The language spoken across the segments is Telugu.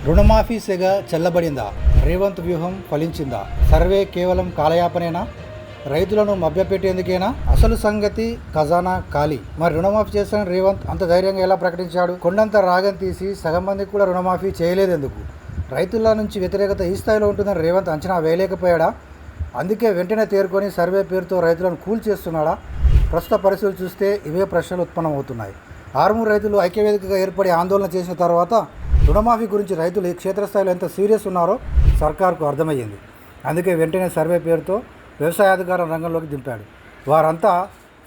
రుణమాఫీ సెగ చల్లబడిందా? రేవంత్ వ్యూహం ఫలించిందా? సర్వే కేవలం కాలయాపనేనా? రైతులను మభ్యపెట్టేందుకేనా? అసలు సంగతి ఖజానా ఖాళీ. మరి రుణమాఫీ చేస్తానని రేవంత్ అంత ధైర్యంగా ఎలా ప్రకటించాడు? కొండంత రాగం తీసి సగం మందికి కూడా రుణమాఫీ చేయలేదెందుకు? రైతుల నుంచి వ్యతిరేకత ఈ స్థాయిలో ఉంటుందని రేవంత్ అంచనా వేయలేకపోయాడా? అందుకే వెంటనే తేరుకొని సర్వే పేరుతో రైతులను చేస్తున్నాడా? ప్రస్తుత పరిస్థితులు చూస్తే ఇవే ప్రశ్నలు ఉత్పన్నమవుతున్నాయి. ఆర్మూర్ రైతులు ఐక్యవేదికగా ఏర్పడి ఆందోళన చేసిన తర్వాత రుణమాఫీ గురించి రైతులు ఈ క్షేత్రస్థాయిలో ఎంత సీరియస్ ఉన్నారో సర్కార్కు అర్థమయ్యింది. అందుకే వెంటనే సర్వే పేరుతో వ్యవసాయాధికారుల రంగంలోకి దింపాడు. వారంతా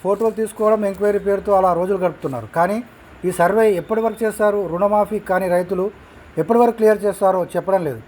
ఫోటోలు తీసుకోవడం, ఎంక్వైరీ పేరుతో అలా రోజులు గడుపుతున్నారు. కానీ ఈ సర్వే ఎప్పటి వరకు చేస్తారు? రుణమాఫీ కానీ రైతులు ఎప్పటి వరకు క్లియర్ చేస్తారో చెప్పడం లేదు.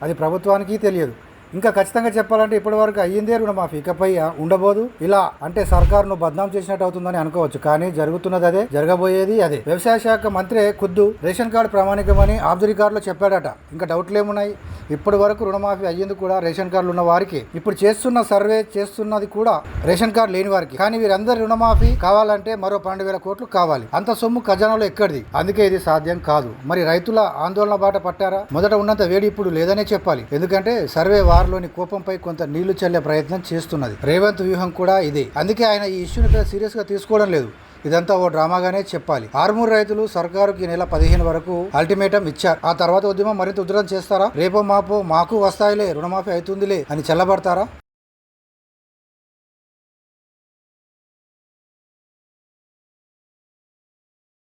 అది ప్రభుత్వానికి తెలియదు. ఇంకా ఖచ్చితంగా చెప్పాలంటే ఇప్పటివరకు అయ్యిందే రుణమాఫీ, ఇకపై ఉండబోదు. ఇలా అంటే సర్కారును బద్నాం చేసినట్టు అవుతుందని అనుకోవచ్చు. కానీ జరుగుతున్నది అదే, జరగబోయేది అదే. వ్యవసాయ శాఖ మంత్రి ఖుద్దు రేషన్ కార్డు ప్రామాణికమని ఆఫ్ ది రికార్డులో చెప్పాడట. ఇంకా డౌట్లు ఏమున్నాయి? ఇప్పటి వరకు రుణమాఫీ అయ్యింది కూడా రేషన్ కార్డులు ఉన్న వారికి. ఇప్పుడు చేస్తున్న సర్వే చేస్తున్నది కూడా రేషన్ కార్డు లేని వారికి. కానీ వీరందరి రుణమాఫీ కావాలంటే మరో 12,000 కోట్లు కావాలి. అంత సొమ్ము ఖజానాలో ఎక్కడిది? అందుకే ఇది సాధ్యం కాదు. మరి రైతుల ఆందోళన బాట పట్టారా? మొదట ఉన్నంత వేడి ఇప్పుడు లేదనే చెప్పాలి. ఎందుకంటే సర్వే వారిలోని కోపంపై కొంత నీళ్లు చల్లే ప్రయత్నం చేస్తున్నది. రేవంత్ వ్యూహం కూడా ఇదే. అందుకే ఆయన ఈ ఇష్యూని సీరియస్ గా తీసుకోవడం లేదు. ఇదంతా ఓ డ్రామాగానే చెప్పాలి. ఆర్మూర్ రైతులు సర్కారుకి నెల 15 వరకు అల్టిమేటం ఇచ్చారు. ఆ తర్వాత ఉద్యమం మరింత ఉధృతం చేస్తారా? రేపో మాపో మాకు వస్తాయిలే, రుణమాఫీ అవుతుందిలే అని చల్లబడతారా?